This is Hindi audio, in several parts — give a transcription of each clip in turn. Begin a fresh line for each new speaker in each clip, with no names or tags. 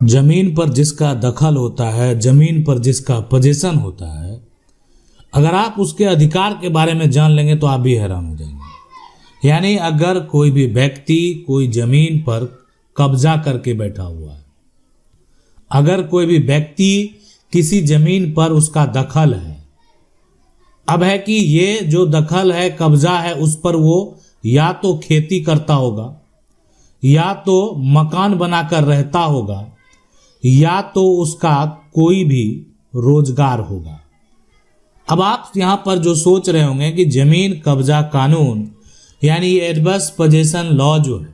जमीन पर जिसका दखल होता है, जमीन पर जिसका पोजीशन होता है, अगर आप उसके अधिकार के बारे में जान लेंगे तो आप भी हैरान हो जाएंगे। यानी अगर कोई भी व्यक्ति कोई जमीन पर कब्जा करके बैठा हुआ है, अगर कोई भी व्यक्ति किसी जमीन पर उसका दखल है, अब है कि ये जो दखल है, कब्जा है, उस पर वो या तो खेती करता होगा, या तो मकान बनाकर रहता होगा, या तो उसका कोई भी रोजगार होगा। अब आप यहां पर जो सोच रहे होंगे कि जमीन कब्जा कानून यानी एडवर्स पोजेशन लॉ जो है,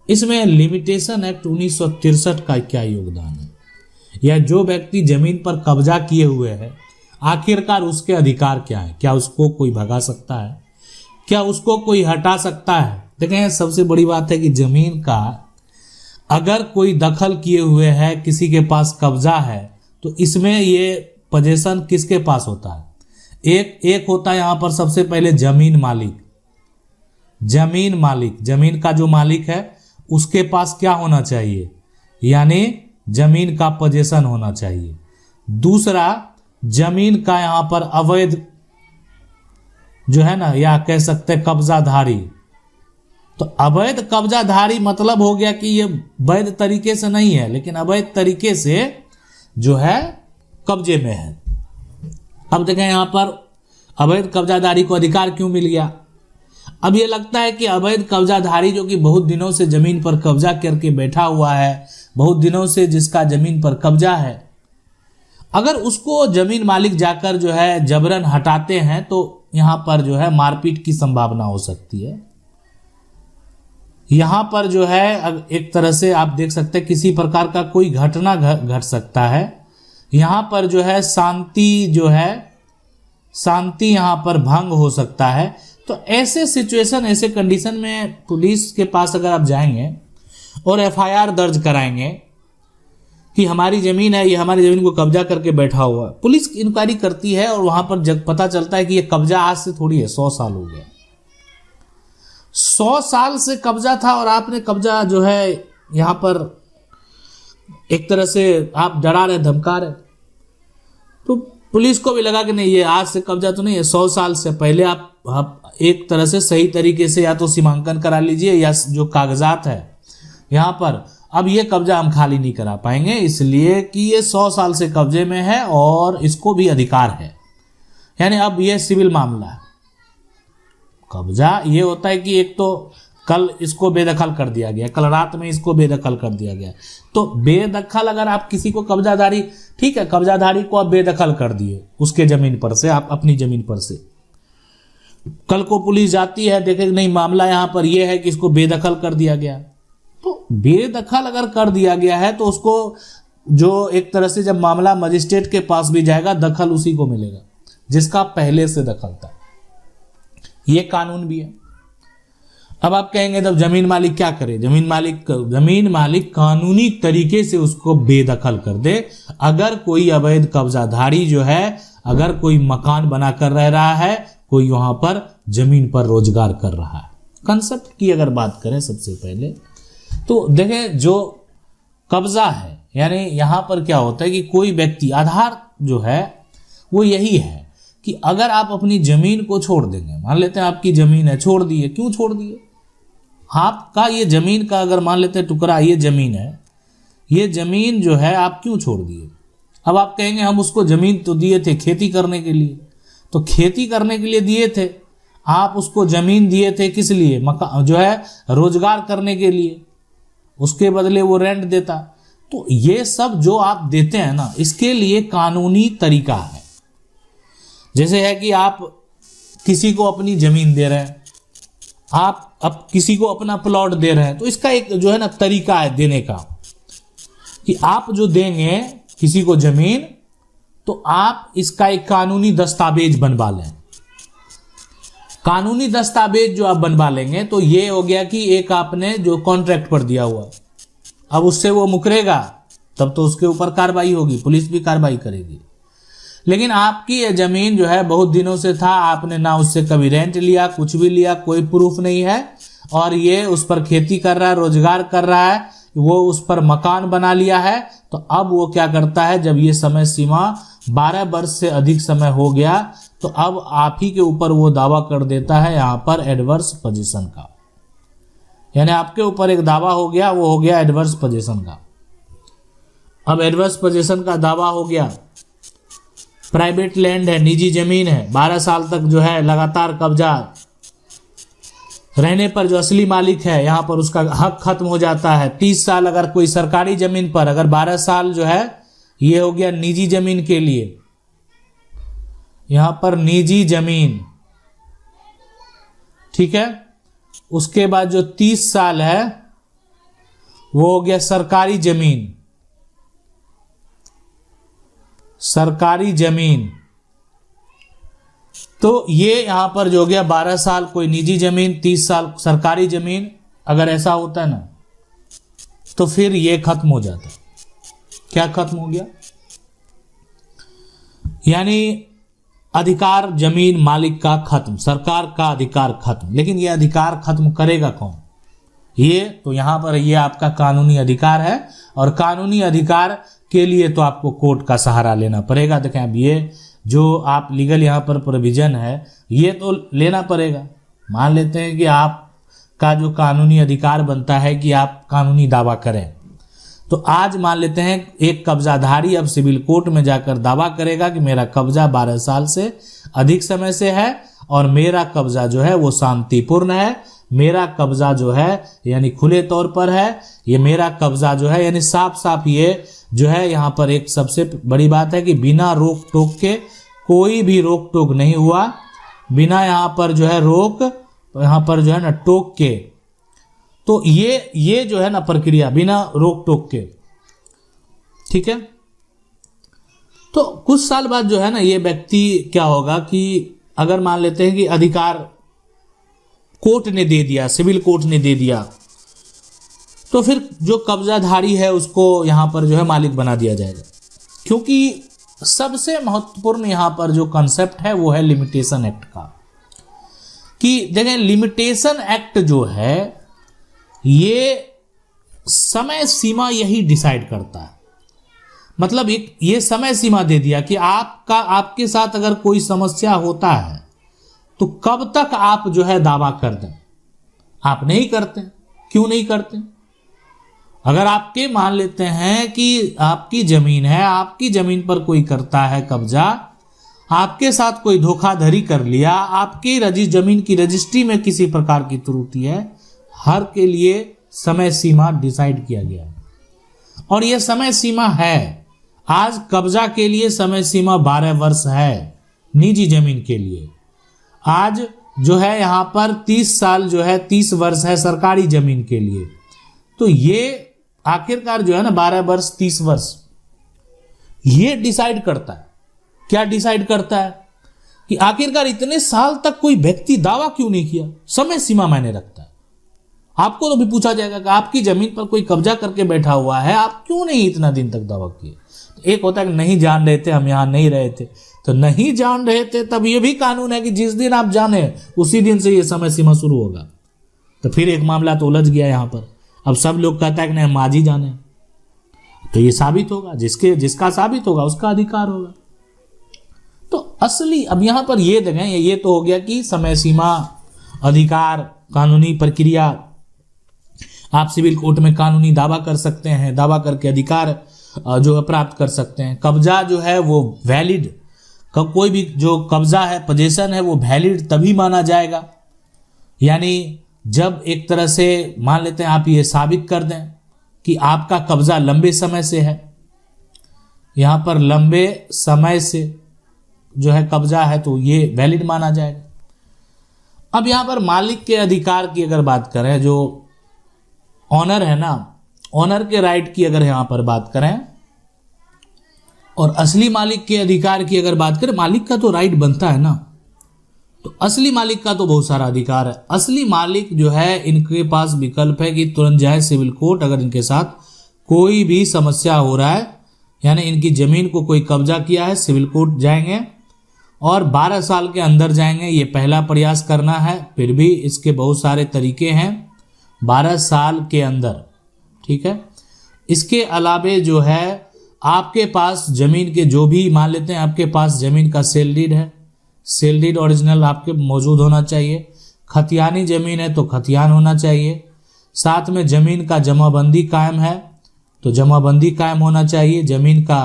इसमें लिमिटेशन एक्ट 1963 का क्या योगदान है, या जो व्यक्ति जमीन पर कब्जा किए हुए है आखिरकार उसके अधिकार क्या है, क्या उसको कोई भगा सकता है, क्या उसको कोई हटा सकता है। देखें, सबसे बड़ी बात है कि जमीन का अगर कोई दखल किए हुए है, किसी के पास कब्जा है, तो इसमें ये पोजीशन किसके पास होता है? एक होता है यहां पर सबसे पहले जमीन मालिक। जमीन का जो मालिक है उसके पास क्या होना चाहिए, यानी जमीन का पोजीशन होना चाहिए। दूसरा, जमीन का यहां पर अवैध जो है ना, या कह सकते हैं कब्जाधारी। तो अवैध कब्जाधारी मतलब हो गया कि ये वैध तरीके से नहीं है, लेकिन अवैध तरीके से जो है कब्जे में है। अब देखें यहां पर अवैध कब्जाधारी को अधिकार क्यों मिल गया। अब ये लगता है कि अवैध कब्जाधारी जो कि बहुत दिनों से जमीन पर कब्जा करके बैठा हुआ है, बहुत दिनों से जिसका जमीन पर कब्जा है, अगर उसको जमीन मालिक जाकर जो है जबरन हटाते हैं तो यहां पर जो है मारपीट की संभावना हो सकती है। यहां पर जो है एक तरह से आप देख सकते हैं किसी प्रकार का कोई घटना घट सकता है। यहां पर जो है शांति यहां पर भंग हो सकता है। तो ऐसे सिचुएशन, ऐसे कंडीशन में पुलिस के पास अगर आप जाएंगे और एफआईआर दर्ज कराएंगे कि हमारी जमीन है, ये हमारी जमीन को कब्जा करके बैठा हुआ है, पुलिस इंक्वायरी करती है और वहां पर जब पता चलता है कि ये कब्जा आज से थोड़ी है, 100 साल हो गया, 100 साल से कब्जा था और आपने कब्जा जो है यहां पर एक तरह से आप डरा रहे, धमका रहे, तो पुलिस को भी लगा कि नहीं, ये आज से कब्जा तो नहीं है, 100 साल से पहले आप एक तरह से सही तरीके से या तो सीमांकन करा लीजिए, या जो कागजात है यहां पर, अब ये कब्जा हम खाली नहीं करा पाएंगे, इसलिए कि ये 100 साल से कब्जे में है और इसको भी अधिकार है। यानी अब ये सिविल मामला है। कब्जा ये होता है कि एक तो कल इसको बेदखल कर दिया गया, कल रात में इसको बेदखल कर दिया गया, तो बेदखल अगर आप किसी को कब्जाधारी, ठीक है, कब्जाधारी को आप बेदखल कर दिए उसके जमीन पर से, आप अपनी जमीन पर से, कल को पुलिस जाती है, देखे नहीं मामला यहां पर यह है कि इसको बेदखल कर दिया गया, तो बेदखल अगर कर दिया गया है तो उसको जो एक तरह से जब मामला मजिस्ट्रेट के पास भी जाएगा, दखल उसी को मिलेगा जिसका पहले से दखल था। ये कानून भी है। अब आप कहेंगे तब जमीन मालिक क्या करे? जमीन मालिक कानूनी तरीके से उसको बेदखल कर दे। अगर कोई अवैध कब्जाधारी जो है, अगर कोई मकान बनाकर रह रहा है, कोई वहां पर जमीन पर रोजगार कर रहा है। कंसेप्ट की अगर बात करें सबसे पहले तो देखें, जो कब्जा है यानी यहां पर क्या होता है कि कोई व्यक्ति, आधार जो है वो यही है कि अगर आप अपनी जमीन को छोड़ देंगे, मान लेते हैं आपकी जमीन है, छोड़ दिए, क्यों छोड़ दिए? आपका ये जमीन का अगर मान लेते हैं टुकड़ा, ये जमीन है, ये जमीन जो है आप क्यों छोड़ दिए? अब आप कहेंगे हम उसको जमीन तो दिए थे खेती करने के लिए, तो खेती करने के लिए दिए थे, आप उसको जमीन दिए थे किस लिए? मकान जो है रोजगार करने के लिए, उसके बदले वो रेंट देता। तो ये सब जो आप देते हैं ना, इसके लिए कानूनी तरीका है। जैसे है कि आप किसी को अपनी जमीन दे रहे हैं, आप अब किसी को अपना प्लॉट दे रहे हैं, तो इसका एक जो है ना तरीका है देने का, कि आप जो देंगे किसी को जमीन, तो आप इसका एक कानूनी दस्तावेज बनवा लें। कानूनी दस्तावेज जो आप बनवा लेंगे तो ये हो गया कि एक आपने जो कॉन्ट्रैक्ट पर दिया हुआ, अब उससे वो मुकरेगा तब तो उसके ऊपर कार्रवाई होगी, पुलिस भी कार्रवाई करेगी। लेकिन आपकी ये जमीन जो है बहुत दिनों से था, आपने ना उससे कभी रेंट लिया, कुछ भी लिया, कोई प्रूफ नहीं है, और ये उस पर खेती कर रहा है, रोजगार कर रहा है, वो उस पर मकान बना लिया है, तो अब वो क्या करता है, जब ये समय सीमा 12 वर्ष से अधिक समय हो गया तो अब आप ही के ऊपर वो दावा कर देता है यहां पर एडवर्स पोजीशन का। यानी आपके ऊपर एक दावा हो गया, वो हो गया एडवर्स पोजीशन का। अब एडवर्स पोजीशन का दावा हो गया, प्राइवेट लैंड है, निजी जमीन है, 12 साल तक जो है लगातार कब्जा रहने पर जो असली मालिक है यहां पर उसका हक खत्म हो जाता है। 30 साल अगर कोई सरकारी जमीन पर, अगर 12 साल जो है ये हो गया निजी जमीन के लिए, यहां पर निजी जमीन, ठीक है। उसके बाद जो 30 साल है वो हो गया सरकारी जमीन, सरकारी जमीन। तो ये यहां पर जो हो गया 12 साल कोई निजी जमीन, 30 साल सरकारी जमीन, अगर ऐसा होता है ना तो फिर ये खत्म हो जाता है। क्या खत्म हो गया, यानी अधिकार जमीन मालिक का खत्म, सरकार का अधिकार खत्म। लेकिन ये अधिकार खत्म करेगा कौन, ये तो यहां पर ये आपका कानूनी अधिकार है, और कानूनी अधिकार के लिए तो आपको कोर्ट का सहारा लेना पड़ेगा। देखें अब ये जो आप लीगल यहाँ पर प्रोविजन है ये तो लेना पड़ेगा। मान लेते हैं कि आपका जो कानूनी अधिकार बनता है कि आप कानूनी दावा करें, तो आज मान लेते हैं एक कब्जाधारी अब सिविल कोर्ट में जाकर दावा करेगा कि मेरा कब्जा 12 साल से अधिक समय से है और मेरा कब्जा जो है वो शांतिपूर्ण है, मेरा कब्जा जो है यानी खुले तौर पर है, ये मेरा कब्जा जो है यानी साफ साफ ये जो है यहाँ पर एक सबसे बड़ी बात है कि बिना रोक टोक के, कोई भी रोक टोक नहीं हुआ, बिना यहाँ पर जो है रोक, यहाँ पर जो है ना टोक के, तो ये जो है ना प्रक्रिया बिना रोक टोक के, ठीक है। तो कुछ साल बाद जो है ना ये व्यक्ति क्या होगा कि अगर मान लेते हैं कि अधिकार कोर्ट ने दे दिया, सिविल कोर्ट ने दे दिया, तो फिर जो कब्जाधारी है उसको यहां पर जो है मालिक बना दिया जाएगा। क्योंकि सबसे महत्वपूर्ण यहां पर जो कॉन्सेप्ट है वो है लिमिटेशन एक्ट का, कि देखें लिमिटेशन एक्ट जो है ये समय सीमा यही डिसाइड करता है। मतलब एक ये समय सीमा दे दिया कि आपके साथ अगर कोई समस्या होता है तो कब तक आप जो है दावा कर दें। आप नहीं करते, क्यों नहीं करते? अगर आपके मान लेते हैं कि आपकी जमीन है, आपकी जमीन पर कोई करता है कब्जा, आपके साथ कोई धोखाधड़ी कर लिया, आपकी जमीन की रजिस्ट्री में किसी प्रकार की त्रुटि है, हर के लिए समय सीमा डिसाइड किया गया है। और यह समय सीमा है, आज कब्जा के लिए समय सीमा 12 वर्ष है निजी जमीन के लिए। आज जो है यहाँ पर 30 साल जो है 30 वर्ष है सरकारी जमीन के लिए। तो ये आखिरकार जो है ना 12 वर्ष 30 वर्ष ये डिसाइड करता है। क्या डिसाइड करता है कि आखिरकार इतने साल तक कोई व्यक्ति दावा क्यों नहीं किया। समय सीमा मायने रखता है। आपको तो भी पूछा जाएगा कि आपकी जमीन पर कोई कब्जा करके बैठा हुआ है, आप क्यों नहीं इतना दिन तक दावा किए। तो एक होता है कि नहीं जान रहे थे, हम यहां नहीं रहे थे, तो नहीं जान रहे थे तब ये भी कानून है कि जिस दिन आप जाने उसी दिन से ये समय सीमा शुरू होगा। तो फिर एक मामला तो उलझ गया यहां पर। अब सब लोग कहता है कि नहीं हम आज ही जाने, तो ये साबित होगा, जिसका साबित होगा उसका अधिकार होगा। तो असली अब यहां पर ये देखें, ये तो हो गया कि समय सीमा, अधिकार, कानूनी प्रक्रिया, आप सिविल कोर्ट में कानूनी दावा कर सकते हैं, दावा करके अधिकार जो है प्राप्त कर सकते हैं। कब्जा जो है वो वैलिड, कोई भी जो कब्जा है, पोजीशन है, वो वैलिड तभी माना जाएगा यानी जब एक तरह से मान लेते हैं आप ये साबित कर दें कि आपका कब्जा लंबे समय से है, यहां पर लंबे समय से जो है कब्जा है, तो ये वैलिड माना जाएगा। अब यहां पर मालिक के अधिकार की अगर बात करें, जो ऑनर है ना, ऑनर के राइट की अगर यहां पर बात करें और असली मालिक के अधिकार की अगर बात करें, मालिक का तो राइट बनता है ना, तो असली मालिक का तो बहुत सारा अधिकार है। असली मालिक जो है इनके पास विकल्प है कि तुरंत जाए सिविल कोर्ट, अगर इनके साथ कोई भी समस्या हो रहा है, यानी इनकी जमीन को कोई कब्जा किया है, सिविल कोर्ट जाएंगे और 12 साल के अंदर जाएंगे। ये पहला प्रयास करना है, फिर भी इसके बहुत सारे तरीके हैं। 12 साल के अंदर ठीक है। इसके अलावे जो है आपके पास जमीन के जो भी मान लेते हैं आपके पास जमीन का सेल डीड है, सेल डीड ओरिजिनल आपके मौजूद होना चाहिए। खतियानी जमीन है तो खतियान होना चाहिए। साथ में जमीन का जमाबंदी कायम है तो जमाबंदी कायम होना चाहिए। जमीन का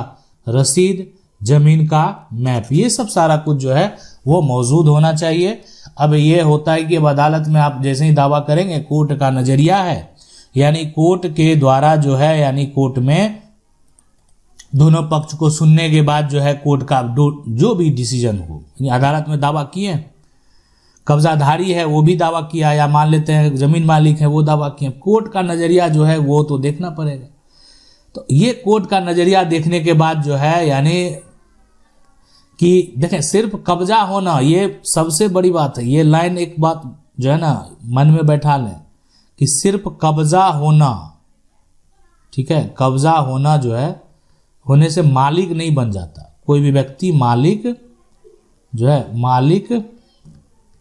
रसीद, जमीन का मैप, ये सब सारा कुछ जो है वो मौजूद होना चाहिए। अब ये होता है कि अब अदालत में आप जैसे ही दावा करेंगे, कोर्ट का नजरिया है, यानी कोर्ट के द्वारा जो है, यानी कोर्ट में दोनों पक्ष को सुनने के बाद जो है कोर्ट का जो भी डिसीजन हो, अदालत में दावा किए, कब्जाधारी है वो भी दावा किया, या मान लेते हैं जमीन मालिक है वो दावा किए, कोर्ट का नजरिया जो है वो तो देखना पड़ेगा। तो ये कोर्ट का नजरिया देखने के बाद जो है, यानी कि देखें सिर्फ कब्जा होना ये सबसे बड़ी बात है। ये लाइन एक बात जो है ना मन में बैठा लें कि सिर्फ कब्जा होना, ठीक है, कब्जा होना जो है होने से मालिक नहीं बन जाता। कोई भी व्यक्ति मालिक जो है मालिक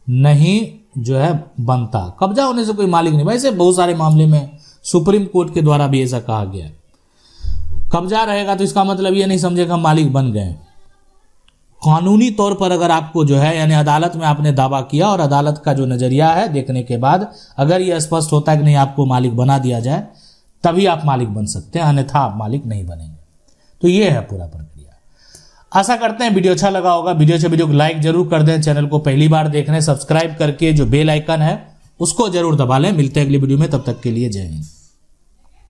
नहीं जो है बनता, कब्जा होने से कोई मालिक नहीं। वैसे बहुत सारे मामले में सुप्रीम कोर्ट के द्वारा भी ऐसा कहा गया है। कब्जा रहेगा तो इसका मतलब ये नहीं समझेगा मालिक बन गए। कानूनी तौर पर अगर आपको जो है यानी अदालत में आपने दावा किया और अदालत का जो नजरिया है देखने के बाद अगर ये स्पष्ट होता है कि नहीं आपको मालिक बना दिया जाए, तभी आप मालिक बन सकते हैं, अन्यथा आप मालिक नहीं बनेंगे। तो ये है पूरा प्रक्रिया। आशा करते हैं वीडियो अच्छा लगा होगा। वीडियो को लाइक जरूर कर दें। चैनल को पहली बार देख रहे हैं, सब्सक्राइब करके जो बेल आइकन है उसको जरूर दबा लें। मिलते हैं अगली वीडियो में, तब तक के लिए जय हिंद।